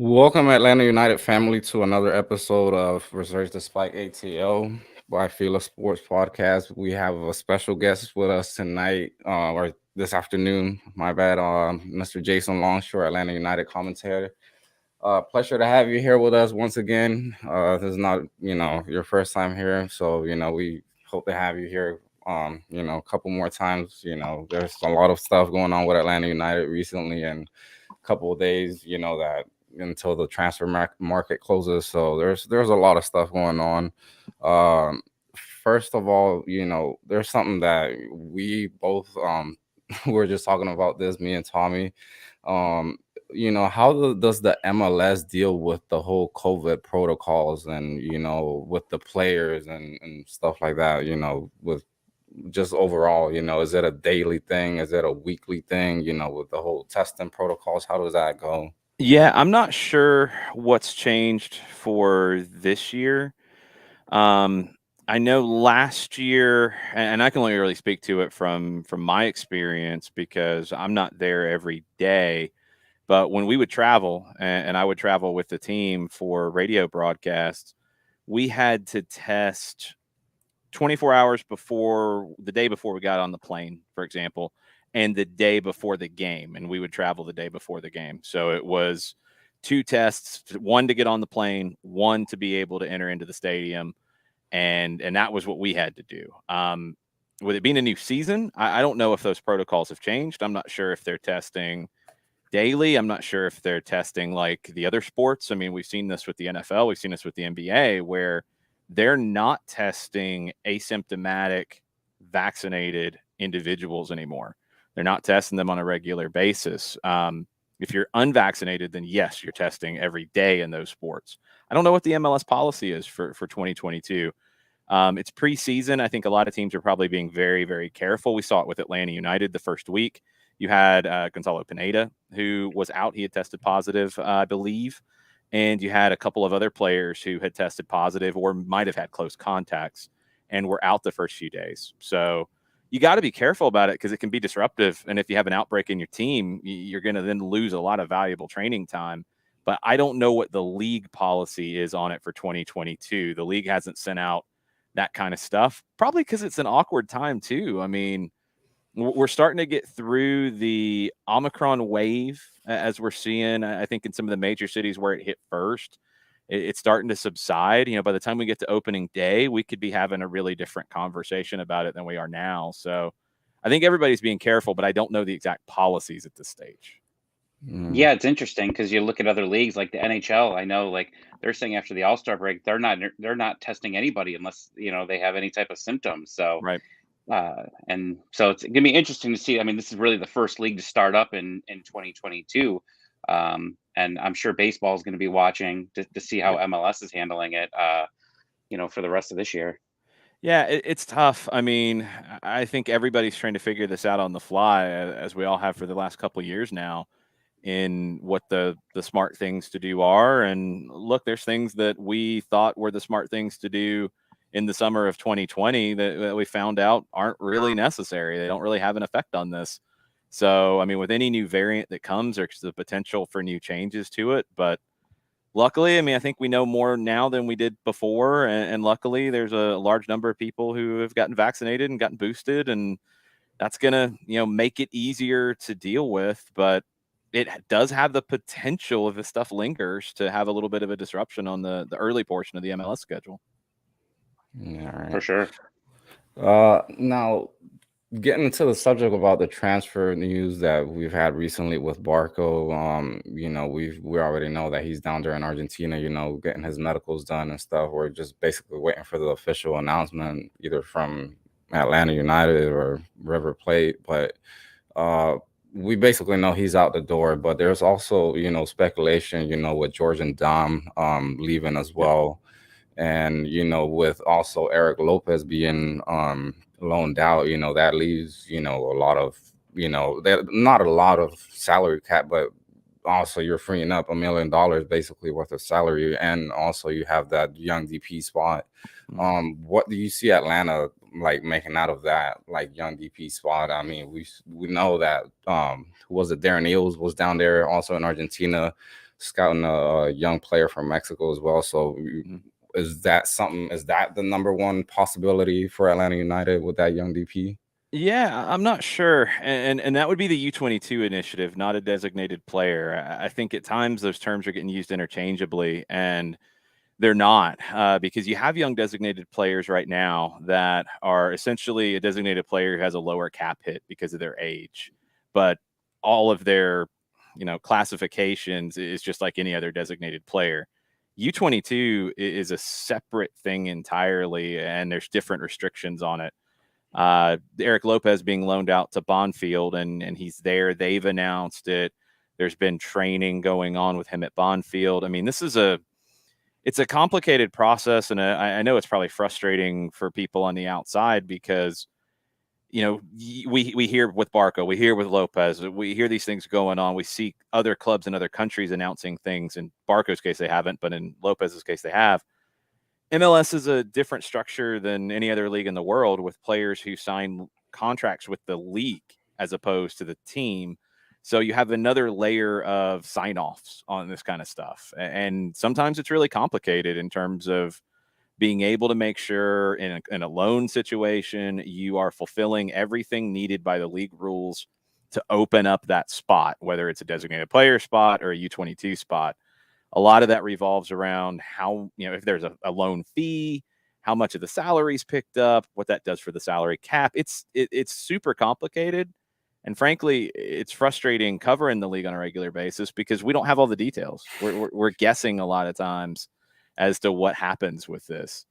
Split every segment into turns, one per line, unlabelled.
Welcome, Atlanta United family, to another episode of Resurge Despite ATL by FILA Sports Podcast. We have a special guest with us tonight, or this afternoon, my bad, Mr. Jason Longshore, Atlanta United commentator. Pleasure to have you here with us once again. This is not, your first time here, so, we hope to have you here, a couple more times. There's a lot of stuff going on with Atlanta United recently, and couple of days, that until the transfer market closes. So there's a lot of stuff going on. Um, First of all, there's something that we both we are just talking about this, me and Tommy. Um, how does the MLS deal with the whole COVID protocols and with the players and stuff like that? With just overall, is it a daily thing? Is it a weekly thing? With the whole testing protocols, how does that go?
Yeah, I'm not sure what's changed for this year. Um, I know last year, and I can only really speak to it from my experience because I'm not there every day. But when we would travel, and I would travel with the team for radio broadcasts, we had to test 24 hours before the day before we got on the plane, for example, and the day before the game. And we would travel the day before the game. So it was two tests, one to get on the plane, one to be able to enter into the stadium. And that was what we had to do. With it being a new season, I don't know if those protocols have changed. I'm not sure if they're testing daily. I'm not sure if they're testing like the other sports. I mean, we've seen this with the NFL, we've seen this with the NBA, where they're not testing asymptomatic vaccinated individuals anymore. They're not testing them on a regular basis. If you're unvaccinated, then yes, you're testing every day in those sports. I don't know what the MLS policy is for 2022. It's preseason. I think a lot of teams are probably being very, very careful. We saw it with Atlanta United the first week. You had Gonzalo Pineda, who was out. He had tested positive, I believe. And you had a couple of other players who had tested positive or might have had close contacts and were out the first few days. So you got to be careful about it because it can be disruptive. And if you have an outbreak in your team, you're going to then lose a lot of valuable training time. But I don't know what the league policy is on it for 2022. The league hasn't sent out that kind of stuff, probably because it's an awkward time, too. I mean, we're starting to get through the Omicron wave as we're seeing, I think, in some of the major cities where it hit first. It's starting to subside. By the time we get to opening day, we could be having a really different conversation about it than we are now. So I think everybody's being careful, but I don't know the exact policies at this stage.
Mm.
Yeah, it's interesting because you look at other leagues like the NHL. I know, like they're saying after the All-Star break, they're not testing anybody unless they have any type of symptoms. So,
Right.
and so it's gonna be interesting to see. I mean, this is really the first league to start up in 2022, and I'm sure baseball is going to be watching to see how
Yep.
MLS is handling it. For the rest of this year.
Yeah, it's tough. I mean, I think everybody's trying to figure this out on the fly, as we all have for the last couple of years now, in what the smart things to do are. And look, there's things that we thought were the smart things to do in the summer of 2020 that we found out aren't really necessary. They don't really have an effect on this. So, I mean, with any new variant that comes, there's the potential for new changes to it. But luckily, I mean, I think we know more now than we did before. And luckily, there's a large number of people who have gotten vaccinated and gotten boosted. And that's going to, make it easier to deal with. But it does have the potential, if this stuff lingers, to have a little bit of a disruption on the early portion of the MLS schedule.
Yeah, all
For
right.
sure.
Now, getting into the subject about the transfer news that we've had recently with Barco, we already know that he's down there in Argentina, getting his medicals done and stuff. We're just basically waiting for the official announcement, either from Atlanta United or River Plate. But uh, we basically know he's out the door. But there's also, speculation, with George and Dom leaving as
Yep.
well. And with also Eric Lopez being loaned out, that leaves a lot of that not a lot of salary cap, but also you're freeing up $1 million basically worth of salary, and also you have that young DP spot.
Mhm.
What do you see Atlanta like making out of that like young DP spot? I mean, we know that who was it, Darren Eels was down there also in Argentina. scouting a young player from Mexico as well. So is that the number one possibility for Atlanta United with that young DP?
Yeah, I'm not sure, and that would be the U22 initiative, not a designated player. I think at times those terms are getting used interchangeably, and they're not, because you have young designated players right now that are essentially a designated player who has a lower cap hit because of their age, but all of their, classifications is just like any other designated player. U22 is a separate thing entirely, and there's different restrictions on it. Eric Lopez being loaned out to Bonfield, and he's there. They've announced it. There's been training going on with him at Bonfield. I mean, it's a complicated process, and I know it's probably frustrating for people on the outside because, we hear with Barco, we hear with Lopez, we hear these things going on. We see other clubs in other countries announcing things. In Barco's case, they haven't, but in Lopez's case, they have. MLS is a different structure than any other league in the world, with players who sign contracts with the league as opposed to the team. So you have another layer of sign-offs on this kind of stuff. And sometimes it's really complicated in terms of being able to make sure in a loan situation, you are fulfilling everything needed by the league rules to open up that spot, whether it's a designated player spot or a U22 spot. A lot of that revolves around how, if there's a loan fee, how much of the salary is picked up, what that does for the salary cap. It's super complicated. And frankly, it's frustrating covering the league on a regular basis because we don't have all the details. We're guessing a lot of times as to what happens with this.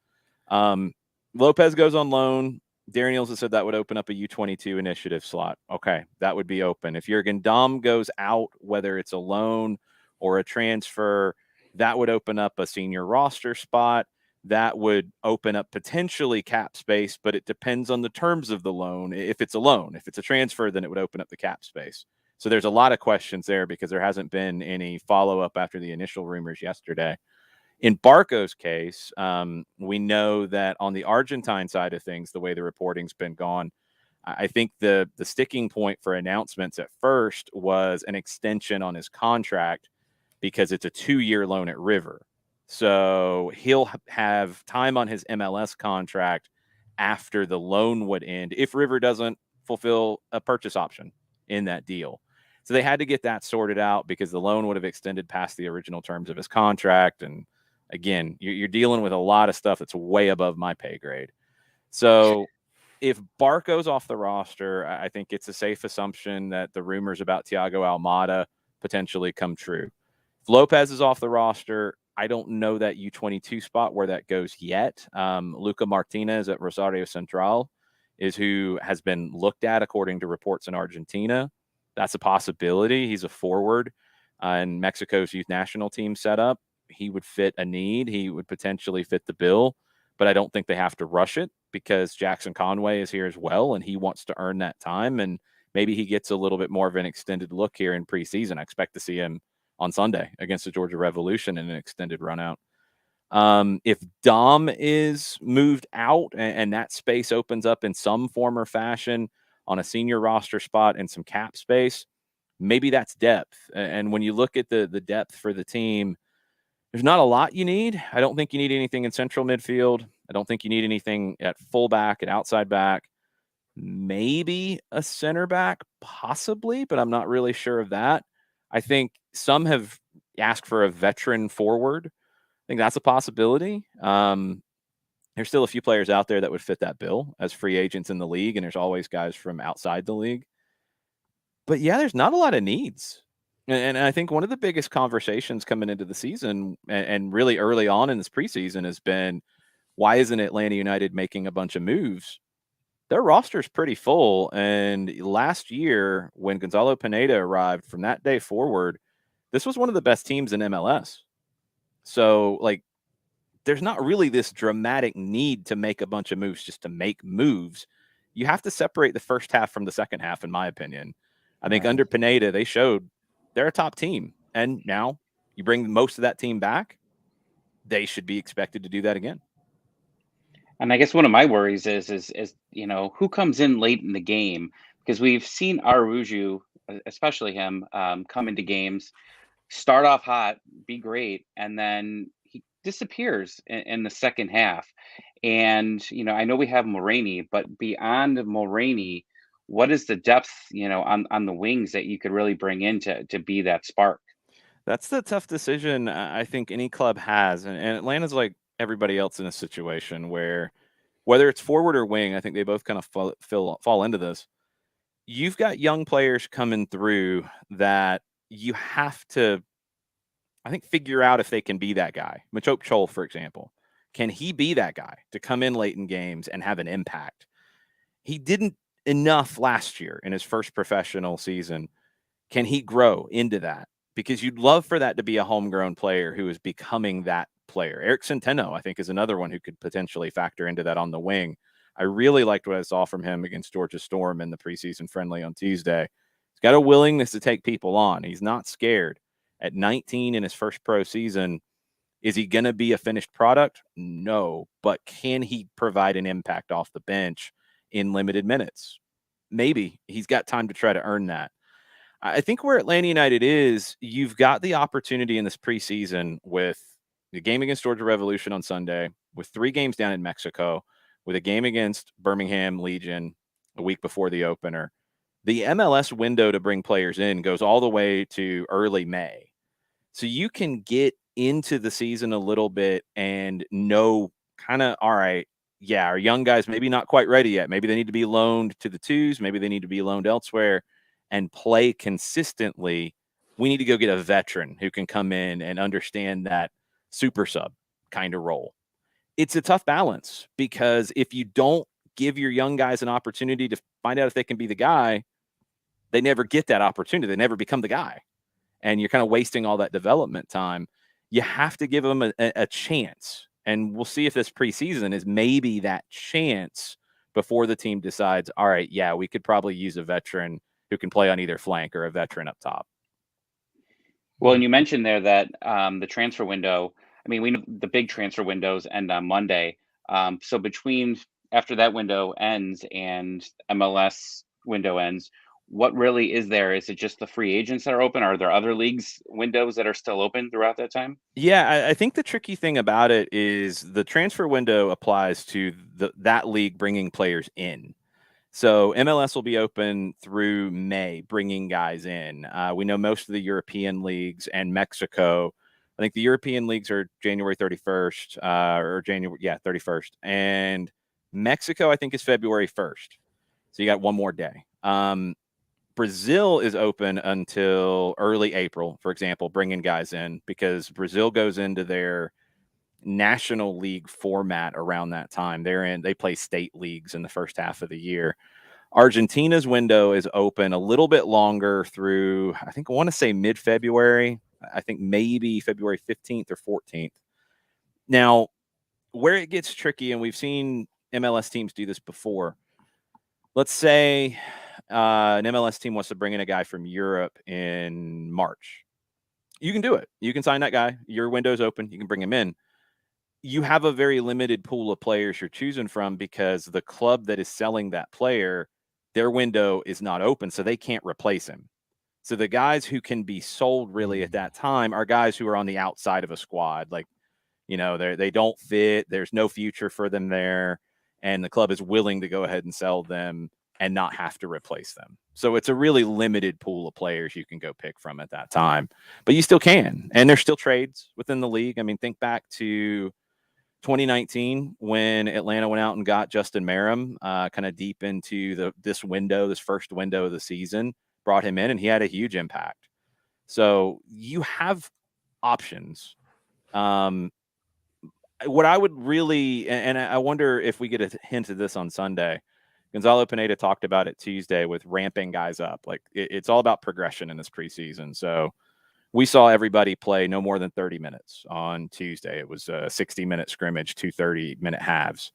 Lopez goes on loan. Darren Eales has said that would open up a U22 initiative slot. Okay, that would be open. If Jurgen Damm goes out, whether it's a loan or a transfer, that would open up a senior roster spot. That would open up potentially cap space, but it depends on the terms of the loan. If it's a loan, if it's a transfer, then it would open up the cap space. So there's a lot of questions there because there hasn't been any follow-up after the initial rumors yesterday. In Barco's case, we know that on the Argentine side of things, the way the reporting's been gone, I think the sticking point for announcements at first was an extension on his contract because it's a 2-year loan at River. So he'll have time on his MLS contract after the loan would end if River doesn't fulfill a purchase option in that deal. So they had to get that sorted out because the loan would have extended past the original terms of his contract. And again, you're dealing with a lot of stuff that's way above my pay grade. So if Barco's off the roster, I think it's a safe assumption that the rumors about Thiago Almada potentially come true. If Lopez is off the roster, I don't know that U22 spot where that goes yet. Luca Martinez at Rosario Central is who has been looked at according to reports in Argentina. That's a possibility. He's a forward in Mexico's youth national team setup. He would fit a need. He would potentially fit the bill, but I don't think they have to rush it because Jackson Conway is here as well, and he wants to earn that time. And maybe he gets a little bit more of an extended look here in preseason. I expect to see him on Sunday against the Georgia Revolution in an extended run out. If Dom is moved out and that space opens up in some form or fashion on a senior roster spot and some cap space, maybe that's depth. And when you look at the depth for the team, there's not a lot you need. I don't think you need anything in central midfield. I don't think you need anything at fullback and outside back. Maybe a center back, possibly, but I'm not really sure of that. I think some have asked for a veteran forward. I think that's a possibility. There's still a few players out there that would fit that bill as free agents in the league, and there's always guys from outside the league. But yeah, there's not a lot of needs. And I think one of the biggest conversations coming into the season and really early on in this preseason has been, why isn't Atlanta United making a bunch of moves? Their roster's pretty full. And last year, when Gonzalo Pineda arrived, from that day forward, this was one of the best teams in MLS. So, there's not really this dramatic need to make a bunch of moves just to make moves. You have to separate the first half from the second half, in my opinion. I think under Pineda, they showed they're a top team. And now you bring most of that team back, they should be expected to do that again.
And I guess one of my worries is who comes in late in the game, because we've seen Aruju, especially him, come into games start off hot, be great, and then he disappears in the second half. And I know we have Mulroney, but beyond Mulroney, what is the depth, on the wings that you could really bring in to be that spark?
That's the tough decision I think any club has, and Atlanta's like everybody else in a situation where whether it's forward or wing, I think they both kind of fall into this. You've got young players coming through that you have to, I think, figure out if they can be that guy. Machop Chol, for example, can he be that guy to come in late in games and have an impact? He didn't enough last year in his first professional season. Can he grow into that? Because you'd love for that to be a homegrown player who is becoming that player. Eric Centeno, I think, is another one who could potentially factor into that on the wing. I really liked what I saw from him against Georgia Storm in the preseason friendly on Tuesday. He's got a willingness to take people on. He's not scared. At 19 in his first pro season, is he going to be a finished product? No. But can he provide an impact off the bench in limited minutes? Maybe. He's got time to try to earn that. I think where Atlanta United is, you've got the opportunity in this preseason with the game against Georgia Revolution on Sunday, with 3 games down in Mexico, with a game against Birmingham Legion a week before the opener. The MLS window to bring players in goes all the way to early May. So you can get into the season a little bit and know kind of, all right, yeah, our young guys maybe not quite ready yet. Maybe they need to be loaned to the twos. Maybe they need to be loaned elsewhere and play consistently. We need to go get a veteran who can come in and understand that super sub kind of role. It's a tough balance because if you don't give your young guys an opportunity to find out if they can be the guy, they never get that opportunity. They never become the guy. And you're kind of wasting all that development time. You have to give them a chance. And we'll see if this preseason is maybe that chance before the team decides, all right, yeah, we could probably use a veteran who can play on either flank or a veteran up top.
Well, and you mentioned there that the transfer window, I mean, we know the big transfer windows end on Monday. So after that window ends and MLS window ends, what really is there? Is it just the free agents that are open? Are there other leagues windows that are still open throughout that time?
Yeah, I think the tricky thing about it is the transfer window applies to that league bringing players in. So MLS will be open through May, bringing guys in. We know most of the European leagues and Mexico. I think the European leagues are January 31st or January, 31st. And Mexico, I think, is February 1st. So you got one more day. Brazil is open until early April, for example, bringing guys in because Brazil goes into their national league format around that time. They play state leagues in the first half of the year. Argentina's window is open a little bit longer through, I think I want to say mid-February. I think maybe February 15th or 14th. Now, where it gets tricky, and we've seen MLS teams do this before. Let's say an MLS team wants to bring in a guy from Europe in March. You can do it. You can sign that guy. Your window's open. You can bring him in. You have a very limited pool of players you're choosing from because the club that is selling that player, their window is not open, so they can't replace him. So the guys who can be sold really at that time are guys who are on the outside of a squad. Like, they don't fit. There's no future for them there. And the club is willing to go ahead and sell them and not have to replace them. So it's a really limited pool of players you can go pick from at that time. But you still can. And there's still trades within the league. I mean, think back to 2019 when Atlanta went out and got Justin Merrim kind of deep into this first window of the season, brought him in, and he had a huge impact. So you have options. What I would really, and I wonder if we get a hint of this on Sunday, Gonzalo Pineda talked about it Tuesday with ramping guys up. Like it's all about progression in this preseason. So we saw everybody play no more than 30 minutes on Tuesday. It was a 60-minute scrimmage, 2 30-minute halves.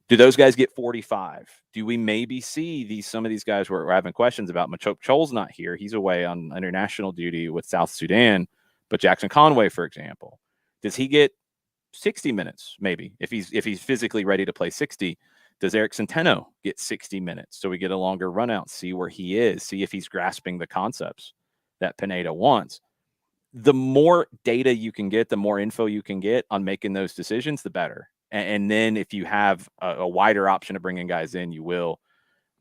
Do those guys get 45? Do we maybe see some of these guys we're having questions about? Machop Chol's not here. He's away on international duty with South Sudan. But Jackson Conway, for example, does he get 60 minutes maybe if he's physically ready to play 60? Does Eric Centeno get 60 minutes so we get a longer run out, see where he is, see if he's grasping the concepts that Pineda wants? the more data you can get, the more info you can get on making those decisions, the better. And then if you have a wider option of bringing guys in, you will.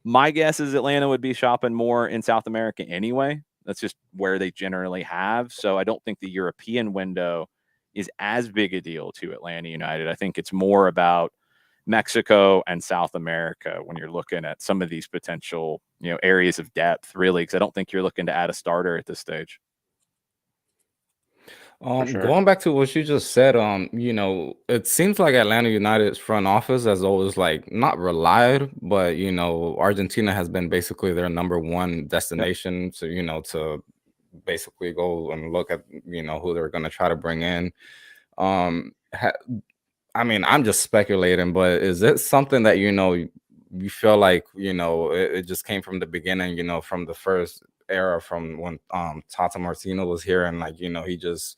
My guess is Atlanta would be shopping more in South America anyway. That's just where they generally have. So I don't think the European window is as big a deal to Atlanta United. I think it's more about Mexico and South America when you're looking at some of these potential, areas of depth, really, because I don't think you're looking to add a starter at this stage.
Sure.
Going back to what you just said, it seems like Atlanta United's front office has always like not relied, but Argentina has been basically their number one destination to basically go and look at who they're going to try to bring in. I mean, I'm just speculating, but is it something that you feel like it just came from the beginning, from the first era, from when Tata Martino was here, and like he just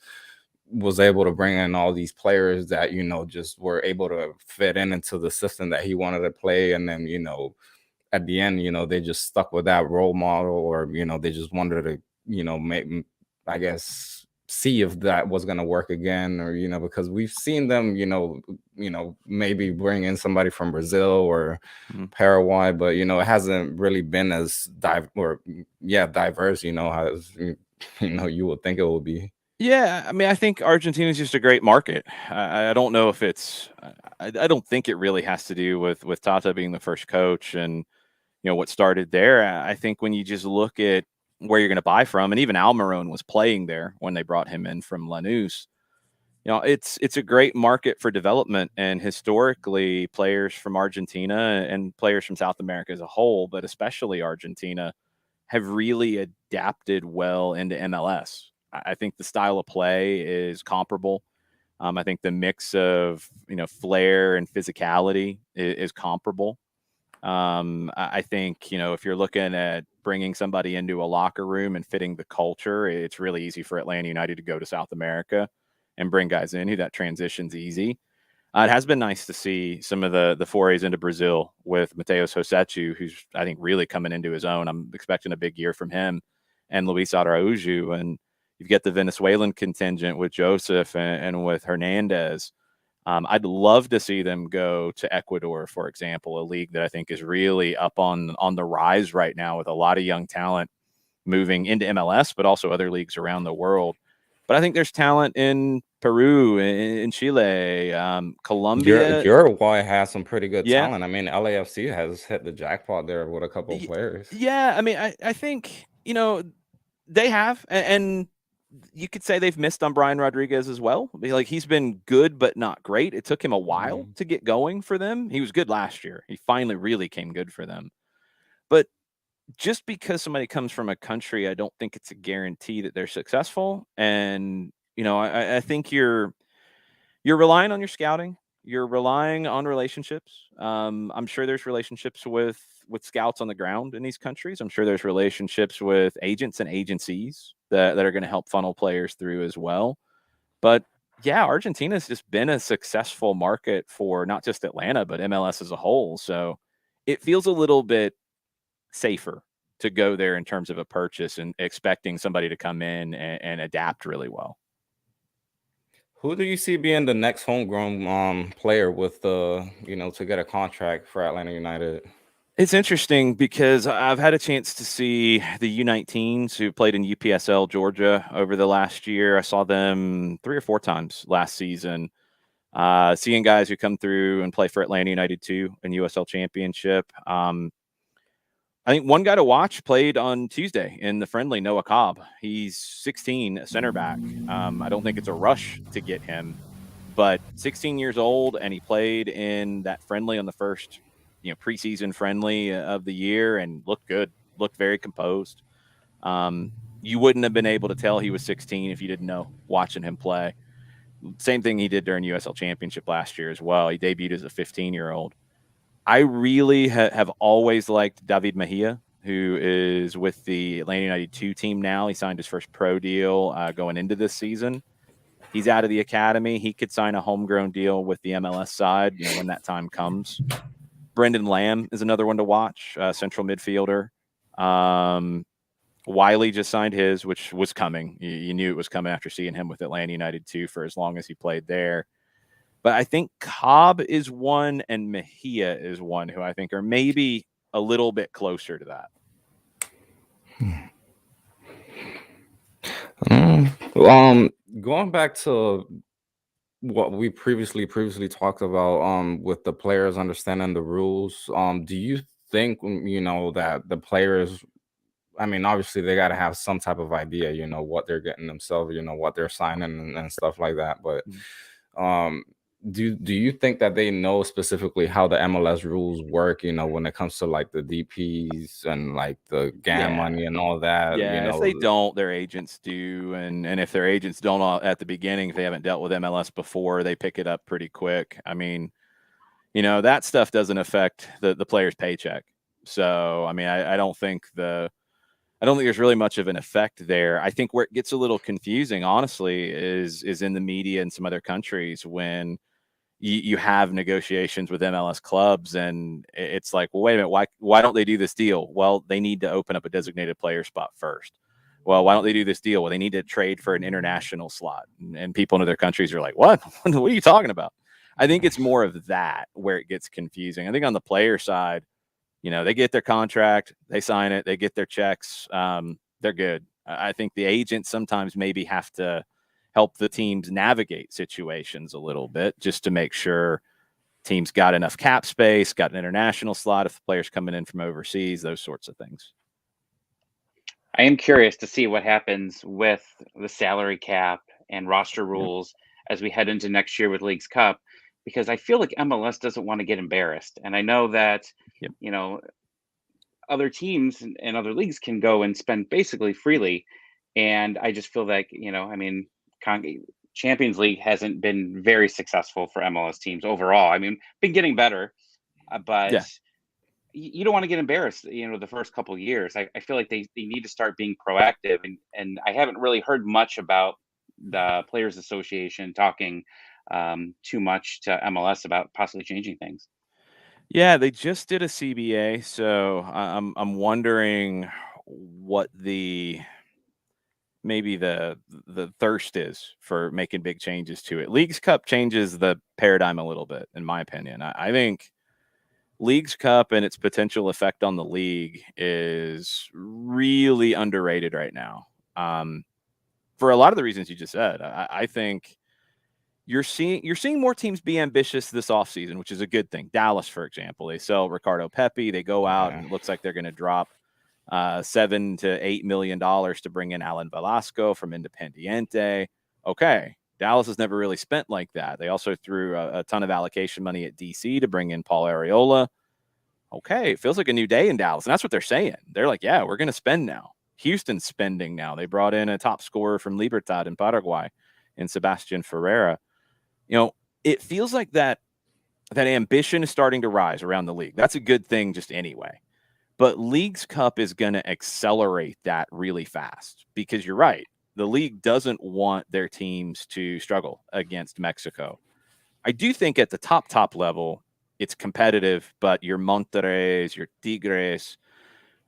was able to bring in all these players that just were able to fit into the system that he wanted to play, and then at the end they just stuck with that role model, or they just wanted to make, I guess, see if that was going to work again, or because we've seen them maybe bring in somebody from Brazil or Paraguay, but it hasn't really been as diverse, as you would think it would be.
Yeah, I mean, I think Argentina is just a great market. I don't know if it's. I don't think it really has to do with Tata being the first coach and what started there. I think when you just look at where you're going to buy from, and even Almiron was playing there when they brought him in from Lanús. It's a great market for development, and historically, players from Argentina and players from South America as a whole, but especially Argentina, have really adapted well into MLS. I think the style of play is comparable. I think the mix of flair and physicality is comparable. I think if you're looking at bringing somebody into a locker room and fitting the culture, it's really easy for Atlanta United to go to South America and bring guys in who that transition's easy. It has been nice to see some of the forays into Brazil with Mateus Rossetto, who's I think really coming into his own. I'm expecting a big year from him, and Luis Araújo, and you get the Venezuelan contingent with Joseph and with Hernandez. I'd love to see them go to Ecuador, for example, a league that I think is really up on the rise right now with a lot of young talent moving into MLS, but also other leagues around the world. But I think there's talent in Peru, in Chile, Colombia.
Uruguay has some pretty good
Yeah.
talent. I mean, LAFC has hit the jackpot there with a couple of players.
Yeah, I mean, I think they have, and you could say they've missed on Brian Rodriguez as well. Like, he's been good, but not great. It took him a while to get going for them. He was good last year. He finally really came good for them. But just because somebody comes from a country, I don't think it's a guarantee that they're successful. And, I think you're relying on your scouting. You're relying on relationships. I'm sure there's relationships with scouts on the ground in these countries. I'm sure there's relationships with agents and agencies that are going to help funnel players through as well. But yeah, Argentina's just been a successful market for not just Atlanta, but MLS as a whole. So it feels a little bit safer to go there in terms of a purchase and expecting somebody to come in and adapt really well.
Who do you see being the next homegrown player with to get a contract for Atlanta United?
It's interesting because I've had a chance to see the U19s who played in UPSL Georgia over the last year. I saw them 3 or 4 times last season. Seeing guys who come through and play for Atlanta United too in USL Championship. I think one guy to watch played on Tuesday in the friendly, Noah Cobb. He's 16, a center back. I don't think it's a rush to get him, but 16 years old, and he played in that friendly on the first, preseason friendly of the year and looked good, looked very composed. You wouldn't have been able to tell he was 16 if you didn't know watching him play. Same thing he did during USL Championship last year as well. He debuted as a 15-year-old. I really have always liked David Mejia, who is with the Atlanta United 2 team now. He signed his first pro deal going into this season. He's out of the academy. He could sign a homegrown deal with the MLS side, when that time comes. Brendan Lamb is another one to watch, central midfielder. Wiley just signed his, which was coming. You knew it was coming after seeing him with Atlanta United too for as long as he played there. But I think Cobb is one and Mejia is one who I think are maybe a little bit closer to that.
Going back to what we previously talked about with the players understanding the rules, do you think that the players, I mean, obviously they got to have some type of idea, what they're getting themselves, what they're signing and stuff like that, but do you think that they know specifically how the MLS rules work, when it comes to like the DPs and like the GAN money and all that?
Yeah, if they don't, their agents do, and if their agents don't at the beginning, if they haven't dealt with MLS before, they pick it up pretty quick. I mean, that stuff doesn't affect the player's paycheck. So, I mean, I don't think there's really much of an effect there. I think where it gets a little confusing, honestly, is in the media in some other countries when you have negotiations with MLS clubs and it's like, well, wait a minute, why don't they do this deal? Well, they need to open up a designated player spot first. Well, why don't they do this deal? Well, they need to trade for an international slot. And people in other countries are like, what? What are you talking about? I think it's more of that where it gets confusing. I think on the player side, they get their contract, they sign it, they get their checks, they're good. I think the agents sometimes maybe have to help the teams navigate situations a little bit just to make sure teams got enough cap space, got an international slot if the players coming in from overseas, those sorts of things.
I am curious to see what happens with the salary cap and roster rules as we head into next year with Leagues Cup, because I feel like MLS doesn't want to get embarrassed. And I know that, other teams and other leagues can go and spend basically freely. And I just feel like, Champions League hasn't been very successful for MLS teams overall. I mean, been getting better, but you don't want to get embarrassed, the first couple of years. I feel like they need to start being proactive. And I haven't really heard much about the Players Association talking too much to MLS about possibly changing things.
Yeah, they just did a CBA, so I'm wondering what maybe the thirst is for making big changes to it. Leagues Cup changes the paradigm a little bit, in my opinion. I think Leagues Cup and its potential effect on the league is really underrated right now. For a lot of the reasons you just said, I think you're seeing more teams be ambitious this offseason, which is a good thing. Dallas, for example, they sell Ricardo Pepi. They go out and it looks like they're going to drop $7 to $8 million to bring in Alan Velasco from Independiente. Okay, Dallas has never really spent like that. They also threw a ton of allocation money at DC to bring in Paul Arriola. Okay, it feels like a new day in Dallas, and that's what they're saying. They're like, yeah, we're going to spend now. Houston's spending now. They brought in a top scorer from Libertad in Paraguay, in Sebastian Ferreira. It feels like that ambition is starting to rise around the league. That's a good thing just anyway. But Leagues Cup is going to accelerate that really fast because you're right. The league doesn't want their teams to struggle against Mexico. I do think at the top level, it's competitive, but your Monterreys, your Tigres,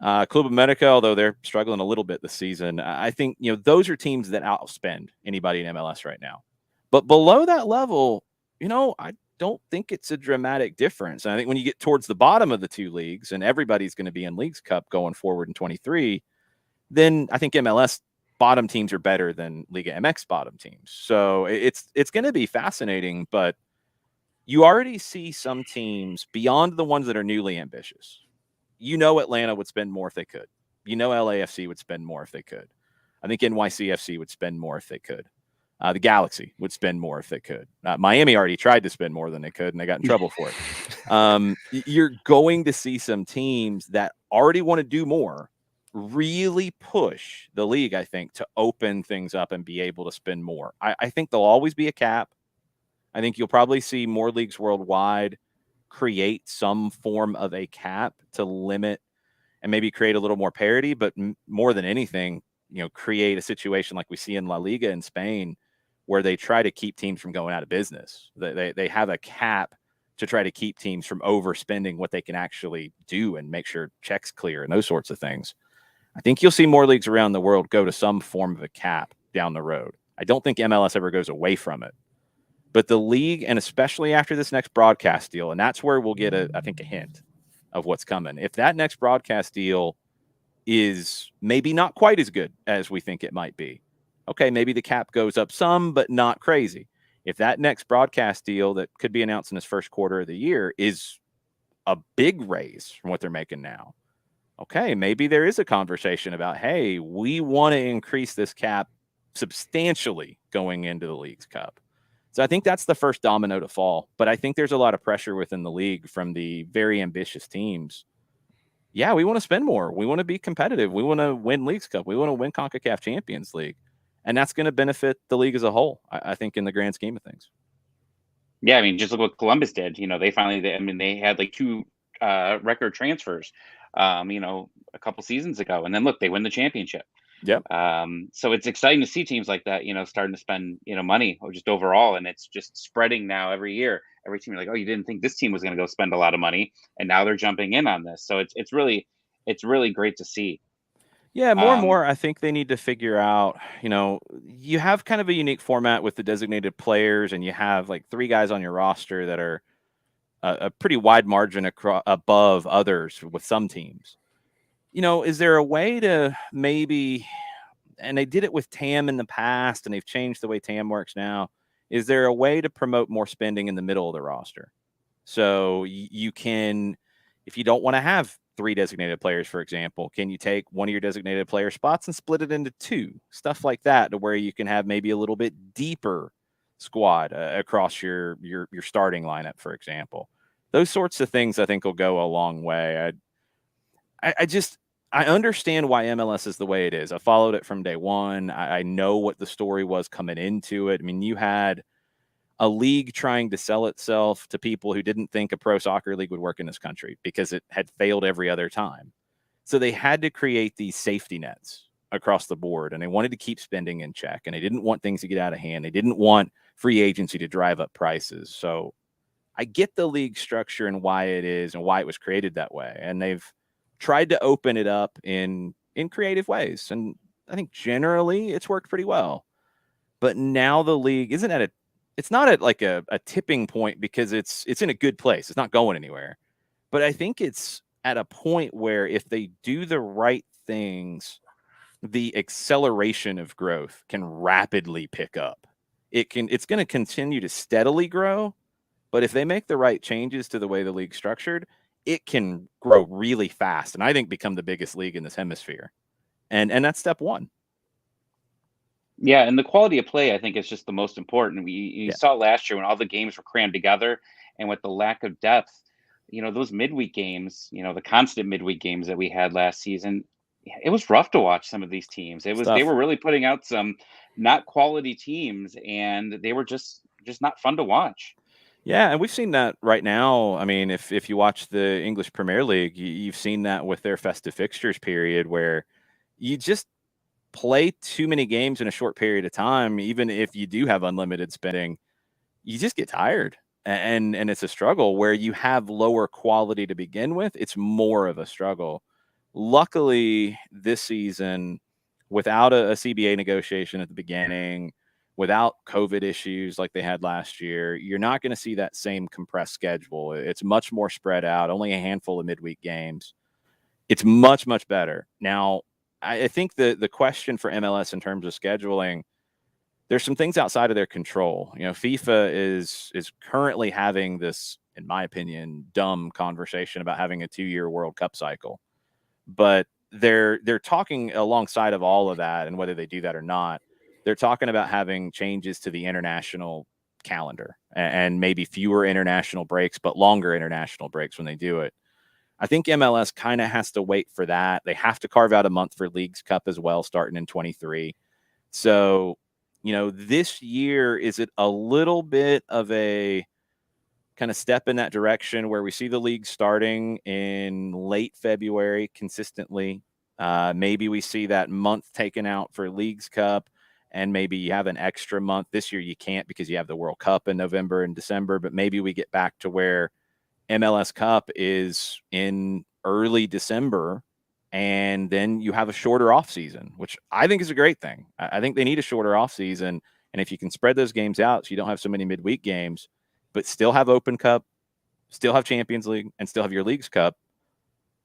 Club America, although they're struggling a little bit this season, I think, those are teams that outspend anybody in MLS right now. But below that level, I don't think it's a dramatic difference. And I think when you get towards the bottom of the two leagues and everybody's going to be in Leagues Cup going forward in 23, then I think MLS bottom teams are better than Liga MX bottom teams. So it's going to be fascinating, but you already see some teams beyond the ones that are newly ambitious. Atlanta would spend more if they could. LAFC would spend more if they could. I think NYCFC would spend more if they could. The Galaxy would spend more if they could. Miami already tried to spend more than they could, and they got in trouble for it. You're going to see some teams that already want to do more really push the league, I think, to open things up and be able to spend more. I think there'll always be a cap. I think you'll probably see more leagues worldwide create some form of a cap to limit and maybe create a little more parity, but more than anything, create a situation like we see in La Liga in Spain where they try to keep teams from going out of business. They have a cap to try to keep teams from overspending what they can actually do and make sure checks clear and those sorts of things. I think you'll see more leagues around the world go to some form of a cap down the road. I don't think MLS ever goes away from it. But the league, and especially after this next broadcast deal, and that's where we'll get, I think, a hint of what's coming. If that next broadcast deal is maybe not quite as good as we think it might be, okay, maybe the cap goes up some, but not crazy. If that next broadcast deal that could be announced in this first quarter of the year is a big raise from what they're making now, okay, maybe there is a conversation about, hey, we want to increase this cap substantially going into the League's Cup. So I think that's the first domino to fall. But I think there's a lot of pressure within the league from the very ambitious teams. Yeah, we want to spend more. We want to be competitive. We want to win League's Cup. We want to win CONCACAF Champions League. And that's going to benefit the league as a whole, I think, in the grand scheme of things.
Yeah, I mean, just look what Columbus did. They had like 2 record transfers, a couple seasons ago. And then look, they win the championship.
Yep.
So it's exciting to see teams like that, starting to spend, money or just overall, and it's just spreading now every year. Every team, you're like, oh, you didn't think this team was going to go spend a lot of money, and now they're jumping in on this. So it's really great to see.
Yeah, more and more, I think they need to figure out, you have kind of a unique format with the designated players, and you have like 3 guys on your roster that are a pretty wide margin above others with some teams. Is there a way to maybe, and they did it with TAM in the past, and they've changed the way TAM works now. Is there a way to promote more spending in the middle of the roster? So you can, if you don't want to have 3 designated players, for example, can you take one of your designated player spots and split it into 2? Stuff like that, to where you can have maybe a little bit deeper squad across your starting lineup, for example. Those sorts of things, I think, will go a long way. I understand why MLS is the way it is. I followed it from day one. I know what the story was coming into it. I mean, you had a league trying to sell itself to people who didn't think a pro soccer league would work in this country because it had failed every other time. So they had to create these safety nets across the board, and they wanted to keep spending in check, and they didn't want things to get out of hand. They didn't want free agency to drive up prices. So I get the league structure and why it is and why it was created that way. And they've tried to open it up in creative ways. And I think generally it's worked pretty well. But now the league isn't it's not at like a tipping point, because it's in a good place. It's not going anywhere. But I think it's at a point where if they do the right things, the acceleration of growth can rapidly pick up. It's going to continue to steadily grow. But if they make the right changes to the way the league's structured, it can grow really fast, and I think become the biggest league in this hemisphere. And that's step one.
Yeah, and the quality of play, I think, is just the most important. You saw last year when all the games were crammed together, and with the lack of depth, those midweek games, the constant midweek games that we had last season, it was rough to watch some of these teams. They were really putting out some not quality teams, and they were just not fun to watch.
Yeah, and we've seen that right now. I mean, if you watch the English Premier League, you've seen that with their festive fixtures period, where you just play too many games in a short period of time. Even if you do have unlimited spending, you just get tired, and it's a struggle. Where you have lower quality to begin with, it's more of a struggle. Luckily, this season, without a CBA negotiation at the beginning, without COVID issues like they had last year, you're not going to see that same compressed schedule. It's much more spread out, only a handful of midweek games. It's much, much better. Now, I think the question for MLS in terms of scheduling, there's some things outside of their control. FIFA is currently having this, in my opinion, dumb conversation about having a 2-year World Cup cycle. But they're talking alongside of all of that, and whether they do that or not, they're talking about having changes to the international calendar and maybe fewer international breaks, but longer international breaks when they do it. I think MLS kind of has to wait for that. They have to carve out a month for Leagues Cup as well, starting in 23. So, this year, is it a little bit of a kind of step in that direction where we see the league starting in late February consistently? Maybe we see that month taken out for Leagues Cup, and maybe you have an extra month. This year you can't because you have the World Cup in November and December, but maybe we get back to where MLS Cup is in early December and then you have a shorter off season, which I think is a great thing. I think they need a shorter off season, and if you can spread those games out so you don't have so many midweek games, but still have Open Cup, still have Champions League, and still have your Leagues Cup,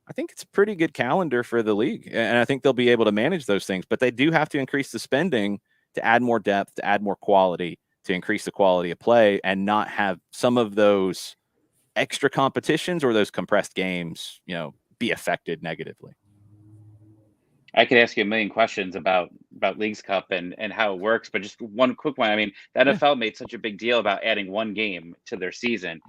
I think it's a pretty good calendar for the league, and I think they'll be able to manage those things. But they do have to increase the spending to add more depth, to add more quality, to increase the quality of play, and not have some of those extra competitions or those compressed games, be affected negatively.
I could ask you a million questions about Leagues Cup and how it works, but just one quick one. I mean, the NFL made such a big deal about adding one game to their season,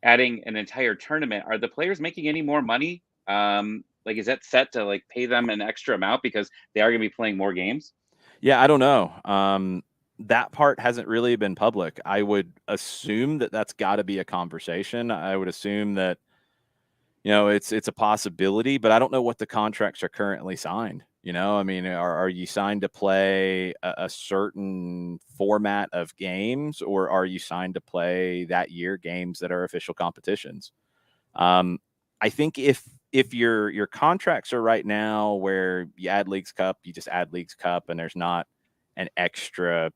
adding an entire tournament. Are the players making any more money? Like, is that set to like pay them an extra amount because they are going to be playing more games?
Yeah, I don't know. That part hasn't really been public. I would assume that that's got to be a conversation. I would assume that it's a possibility, but I don't know what the contracts are currently signed. I mean, are you signed to play a certain format of games, or are you signed to play that year games that are official competitions? I think if your contracts are right now where you add Leagues Cup, you just add Leagues Cup, and there's not an extra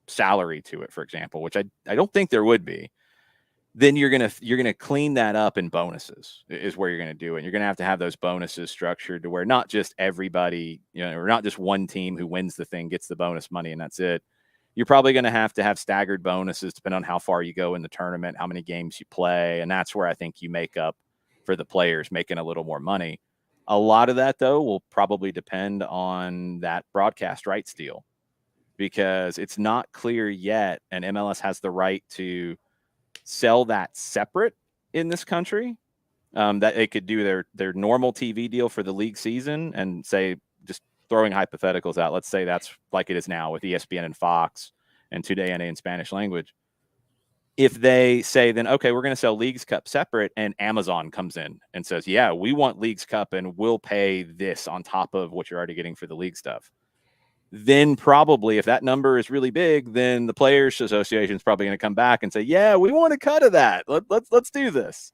salary to it, for example, which I don't think there would be, then you're gonna clean that up in bonuses is where you're gonna do it. You're gonna have those bonuses structured to where not just everybody, or not just one team who wins the thing gets the bonus money and that's it. You're probably gonna have to have staggered bonuses depending on how far you go in the tournament, how many games you play, and that's where I think you make up for the players making a little more money. A lot of that, though, will probably depend on that broadcast rights deal, because it's not clear yet, and MLS has the right to sell that separate in this country, that they could do their normal TV deal for the league season and say, just throwing hypotheticals out, let's say that's like it is now with ESPN and Fox and TUDN in Spanish language. If they say then, okay, we're going to sell Leagues Cup separate, and Amazon comes in and says, yeah, we want Leagues Cup and we'll pay this on top of what you're already getting for the league stuff, then probably if that number is really big, then the Players Association is probably going to come back and say, yeah, we want a cut of that. Let's do this.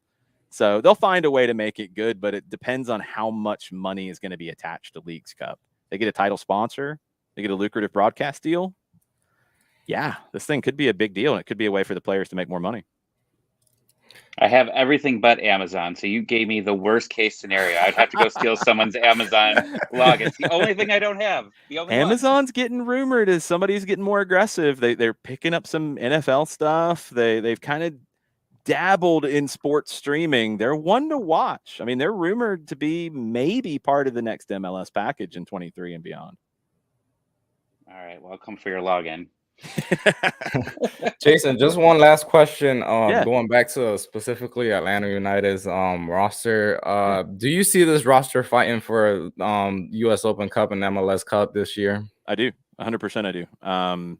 So they'll find a way to make it good, but it depends on how much money is going to be attached to Leagues Cup. They get a title sponsor, they get a lucrative broadcast deal. Yeah, this thing could be a big deal, and it could be a way for the players to make more money.
I have everything but Amazon, so you gave me the worst case scenario. I'd have to go steal someone's Amazon login. It's the only thing I don't have. The only
Amazon's getting rumored as somebody's getting more aggressive. They're picking up some NFL stuff. They've kind of dabbled in sports streaming. They're one to watch. I mean, they're rumored to be maybe part of the next MLS package in 23 and beyond.
All right, well, I'll come for your login.
Jason, just one last question.
Yeah.
Going back to specifically Atlanta United's roster, do you see this roster fighting for U.S. Open Cup and MLS Cup this year?
I do, 100%. I do.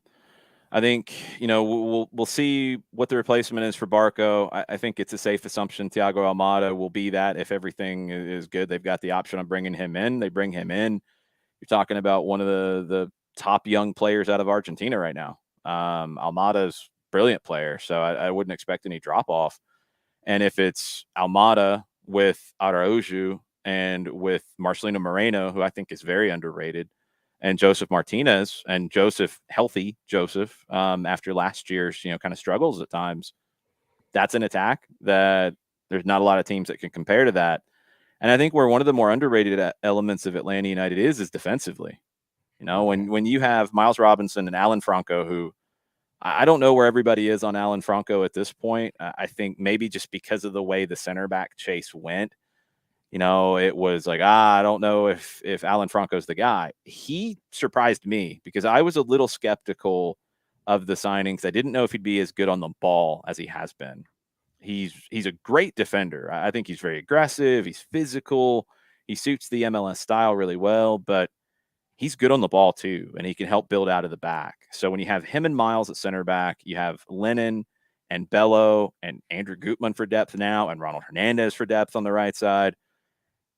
I think we'll see what the replacement is for Barco. I think it's a safe assumption Thiago Almada will be that if everything is good. They've got the option of bringing him in. They bring him in. You're talking about one of the top young players out of Argentina right now. Almada's a brilliant player, so I wouldn't expect any drop off. And if it's Almada with Araujo and with Marcelino Moreno, who I think is very underrated, and Joseph Martinez, and healthy Joseph, after last year's kind of struggles at times, that's an attack that there's not a lot of teams that can compare to that. And I think where one of the more underrated elements of Atlanta United is defensively. When you have Miles Robinson and Alan Franco, who I don't know where everybody is on Alan Franco at this point. I think maybe just because of the way the center back chase went, it was like, I don't know if Alan Franco's the guy. He surprised me because I was a little skeptical of the signings. I didn't know if he'd be as good on the ball as he has been. He's a great defender. I think he's very aggressive. He's physical. He suits the MLS style really well, but he's good on the ball too, and he can help build out of the back. So when you have him and Miles at center back, you have Lennon and Bello and Andrew Gutman for depth now, and Ronald Hernandez for depth on the right side.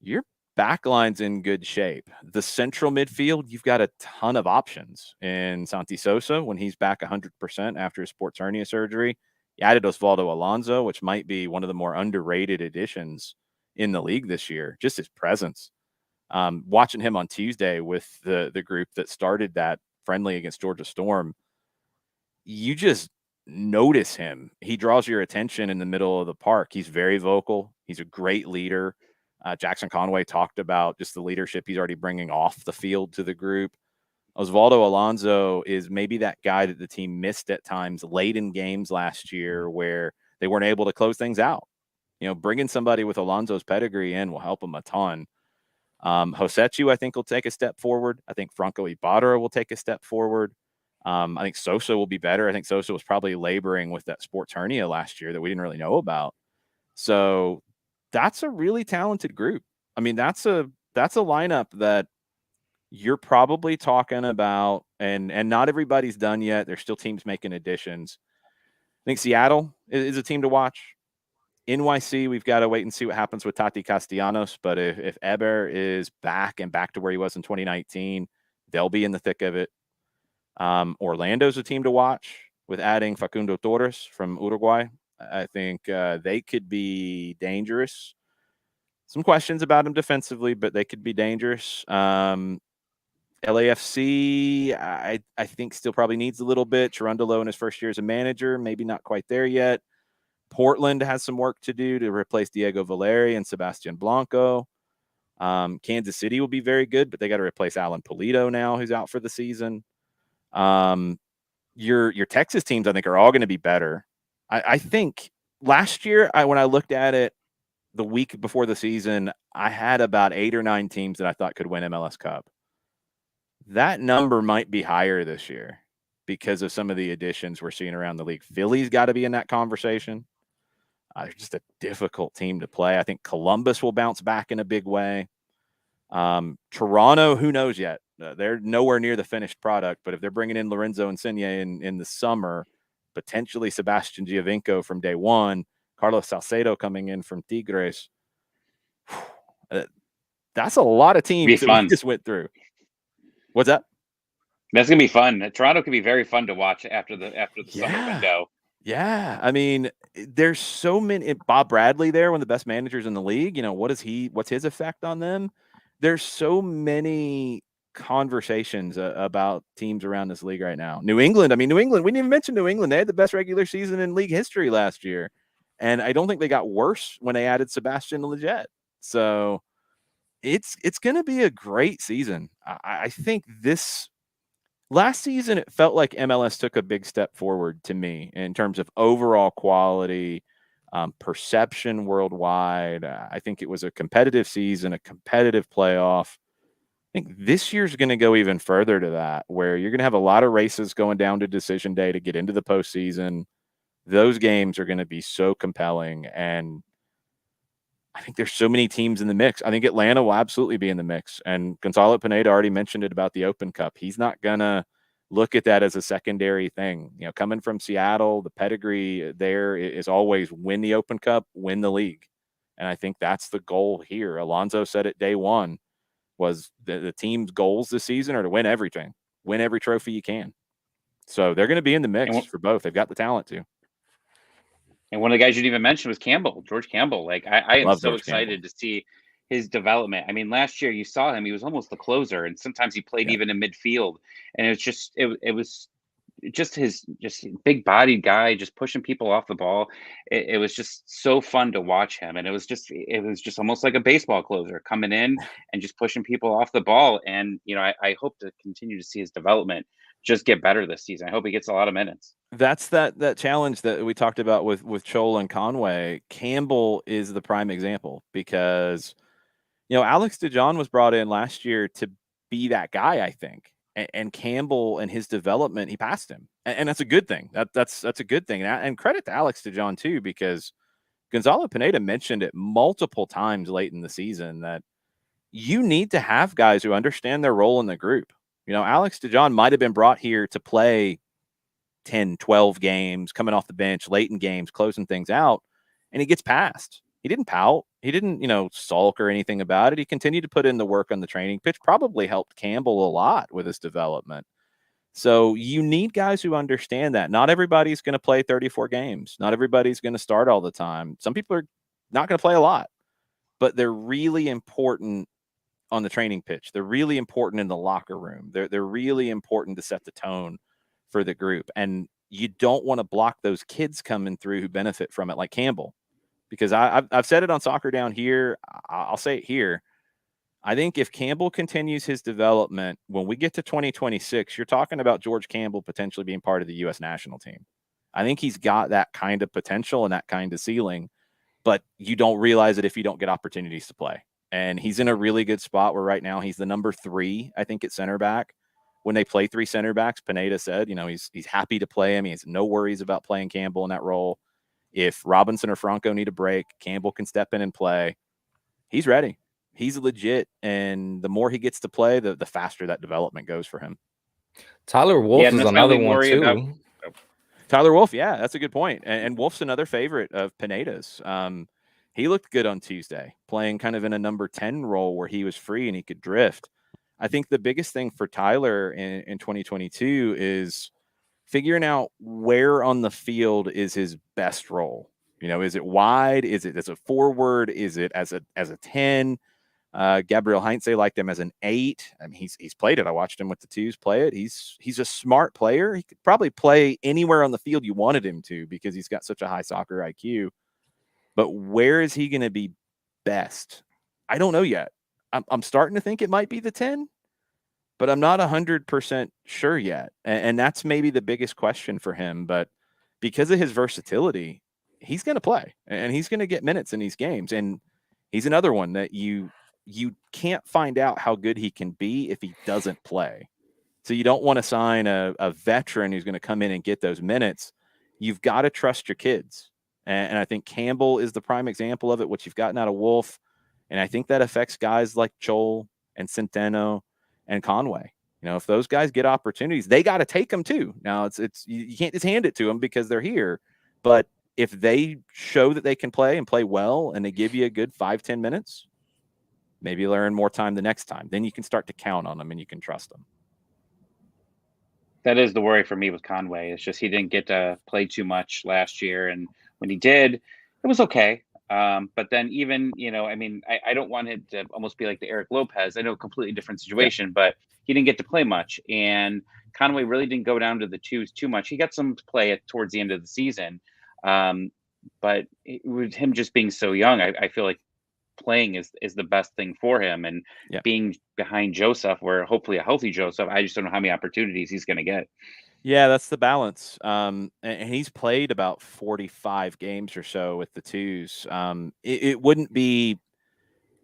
Your backline's in good shape. The central midfield, you've got a ton of options in Santi Sosa when he's back 100% after his sports hernia surgery. You added Osvaldo Alonso, which might be one of the more underrated additions in the league this year. Just his presence. Watching him on Tuesday with the group that started that friendly against Georgia Storm, you just notice him. He draws your attention in the middle of the park. He's very vocal. He's a great leader. Jackson Conway talked about just the leadership he's already bringing off the field to the group. Osvaldo Alonso is maybe that guy that the team missed at times late in games last year where they weren't able to close things out. Bringing somebody with Alonso's pedigree in will help him a ton. Hosechu, I think, will take a step forward. I think Franco Ibarra will take a step forward. I think Sosa will be better. I think Sosa was probably laboring with that sports hernia last year that we didn't really know about. So that's a really talented group. I mean, that's a lineup that you're probably talking about, and not everybody's done yet. There's still teams making additions. I think Seattle is a team to watch. NYC, we've got to wait and see what happens with Tati Castellanos. But if Eber is back to where he was in 2019, they'll be in the thick of it. Orlando's a team to watch with adding Facundo Torres from Uruguay. I think they could be dangerous. Some questions about them defensively, but they could be dangerous. LAFC, I think still probably needs a little bit. Cherundolo in his first year as a manager, maybe not quite there yet. Portland has some work to do to replace Diego Valeri and Sebastian Blanco. Kansas City will be very good, but they got to replace Alan Pulido now, who's out for the season. Your Texas teams, I think, are all going to be better. I think last year, when I looked at it the week before the season, I had about 8 or 9 teams that I thought could win MLS Cup. That number might be higher this year because of some of the additions we're seeing around the league. Philly's got to be in that conversation. They're just a difficult team to play. I think Columbus will bounce back in a big way. Toronto, who knows yet? They're nowhere near the finished product, but if they're bringing in Lorenzo Insigne in the summer, potentially Sebastian Giovinco from day one, Carlos Salcedo coming in from Tigres, that's a lot of teams that we just went through. What's that?
That's gonna be fun. Toronto could be very fun to watch after the summer window.
Yeah, I mean, there's so many. Bob Bradley there, one of the best managers in the league. What's his effect on them? There's so many conversations about teams around this league right now. New England, we didn't even mention New England. They had the best regular season in league history last year, and I don't think they got worse when they added Sebastian Lletget. So it's going to be a great season. I think this. Last season, it felt like MLS took a big step forward to me in terms of overall quality, perception worldwide. I think it was a competitive season, a competitive playoff. I think this year's going to go even further to that, where you're going to have a lot of races going down to decision day to get into the postseason. Those games are going to be so compelling, and I think there's so many teams in the mix. I think Atlanta will absolutely be in the mix. And Gonzalo Pineda already mentioned it about the Open Cup. He's not going to look at that as a secondary thing. Coming from Seattle, the pedigree there is always win the Open Cup, win the league. And I think that's the goal here. Alonso said it day one was the team's goals this season are to win everything, win every trophy you can. So they're going to be in the mix for both. They've got the talent to.
And one of the guys you didn't even mention was Campbell, George Campbell. Like I am so excited to see his development. I mean, last year you saw him; he was almost the closer, and sometimes he played even in midfield. And it was just his big bodied guy just pushing people off the ball. It was just so fun to watch him, and it was just almost like a baseball closer coming in and just pushing people off the ball. And I hope to continue to see his development just get better this season. I hope he gets a lot of minutes.
That's that challenge that we talked about with Chol and Conway. Campbell is the prime example because, Alex DeJohn was brought in last year to be that guy, I think. And Campbell and his development, he passed him. And that's a good thing. That's a good thing. And credit to Alex DeJohn, too, because Gonzalo Pineda mentioned it multiple times late in the season that you need to have guys who understand their role in the group. Alex DeJohn might have been brought here to play 10, 12 games, coming off the bench, late in games, closing things out, and he gets passed. He didn't pout. He didn't, sulk or anything about it. He continued to put in the work on the training pitch, probably helped Campbell a lot with his development. So you need guys who understand that. Not everybody's going to play 34 games. Not everybody's going to start all the time. Some people are not going to play a lot, but they're really important on the training pitch. They're really important in the locker room. They're really important to set the tone for the group. And you don't want to block those kids coming through who benefit from it, like Campbell, because I've said it on Soccer Down here. I'll say it here. I think if Campbell continues his development, when we get to 2026, you're talking about George Campbell potentially being part of the U.S. national team. I think he's got that kind of potential and that kind of ceiling, but you don't realize it if you don't get opportunities to play. And he's in a really good spot where right now he's the number 3, I think, at center back. When they play 3 center backs, Pineda said, he's happy to play him. He has no worries about playing Campbell in that role. If Robinson or Franco need a break, Campbell can step in and play. He's ready. He's legit. And the more he gets to play, the faster that development goes for him.
Tyler Wolf is another one too.
Tyler Wolf, yeah, that's a good point. And Wolf's another favorite of Pineda's. He looked good on Tuesday, playing kind of in a number 10 role where he was free and he could drift. I think the biggest thing for Tyler in 2022 is figuring out where on the field is his best role. Is it wide? Is it as a forward? Is it as a 10? Gabriel Heinze liked him as an 8. I mean, he's played it. I watched him with the 2s play it. He's a smart player. He could probably play anywhere on the field you wanted him to because he's got such a high soccer IQ. But where is he going to be best? I don't know yet. I'm starting to think it might be the 10, but I'm not 100% sure yet. And that's maybe the biggest question for him. But because of his versatility, he's going to play and he's going to get minutes in these games. And he's another one that you can't find out how good he can be if he doesn't play. So you don't want to sign a veteran who's going to come in and get those minutes. You've got to trust your kids. And I think Campbell is the prime example of it, what you've gotten out of Wolf. And I think that affects guys like Chol and Centeno and Conway. If those guys get opportunities, they got to take them too. Now it's you can't just hand it to them because they're here. But if they show that they can play and play well and they give you a good 5-10 minutes, maybe you'll earn more time the next time. Then you can start to count on them and you can trust them.
That is the worry for me with Conway. It's just he didn't get to play too much last year. And when he did, it was okay. But then even, I don't want it to almost be like the Eric Lopez. I know a completely different situation, but he didn't get to play much. And Conway really didn't go down to the 2s too much. He got some play towards the end of the season. But with him just being so young, I feel like playing is the best thing for him. And being behind Joseph, where hopefully a healthy Joseph, I just don't know how many opportunities he's going to get.
Yeah, that's the balance. And he's played about 45 games or so with the 2s. It wouldn't be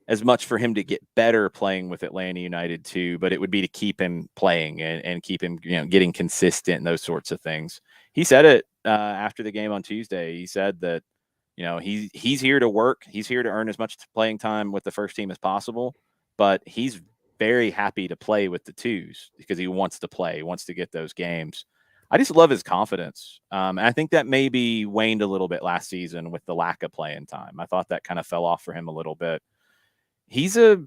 as much for him to get better playing with Atlanta United too, but it would be to keep him playing and keep him, getting consistent and those sorts of things. He said it after the game on Tuesday. He said that, he's here to work. He's here to earn as much playing time with the first team as possible, but he's very happy to play with the 2s because he wants to play, he wants to get those games. I just love his confidence. And I think that maybe waned a little bit last season with the lack of playing time. I thought that kind of fell off for him a little bit. He's a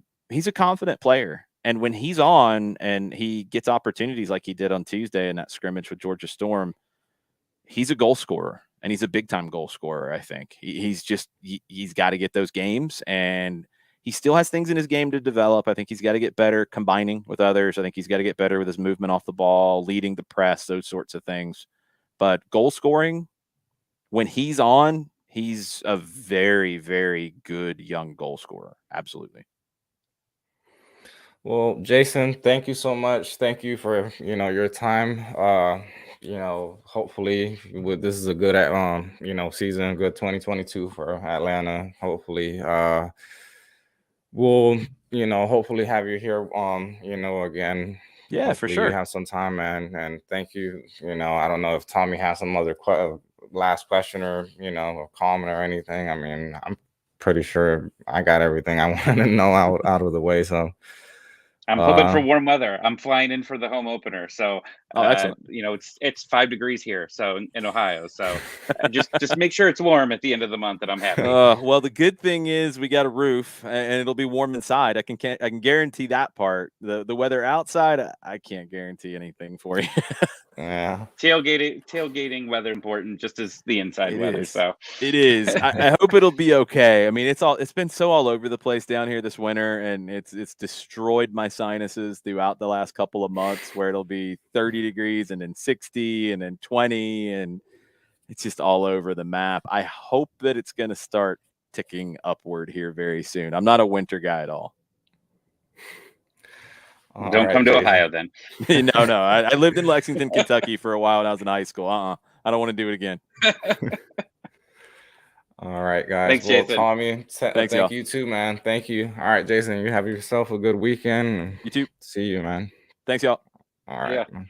confident player. And when he's on and he gets opportunities like he did on Tuesday in that scrimmage with Georgia Storm, he's a goal scorer and he's a big time goal scorer. I think he's got to get those games, and he still has things in his game to develop. I think he's got to get better combining with others. I think he's got to get better with his movement off the ball, leading the press, those sorts of things. But goal scoring, when he's on, he's a very, very good young goal scorer. Absolutely.
Well, Jason, thank you so much. Thank you for, your time. Hopefully this is a good, season, good 2022 for Atlanta. Hopefully, we'll, hopefully have you here, again.
Yeah,
hopefully
for sure.
You have some time, man. And thank you. I don't know if Tommy has some other last question or, or comment or anything. I mean, I'm pretty sure I got everything I want to know out of the way. So
I'm hoping for warm weather. I'm flying in for the home opener, so
excellent.
it's 5 degrees here, so in Ohio. So just make sure it's warm at the end of the month, and I'm happy.
Well, the good thing is we got a roof, and it'll be warm inside. I can guarantee that part. The weather outside, I can't guarantee anything for you.
Yeah,
tailgating weather important, just as the inside weather. So
it is. I hope it'll be okay. I mean, it's been so all over the place down here this winter, and it's destroyed my sinuses throughout the last couple of months, where it'll be 30 degrees and then 60 and then 20, and it's just all over the map. I hope that it's going to start ticking upward here very soon. I'm not a winter guy at all.
Don't come to Ohio then.
No. I lived in Lexington, Kentucky for a while when I was in high school. I don't want to do it again.
All right, guys.
Thanks, Jason.
Tommy, thank you too, man. Thank you. All right, Jason, you have yourself a good weekend.
You too.
See you, man.
Thanks, y'all.
All right.
Yeah.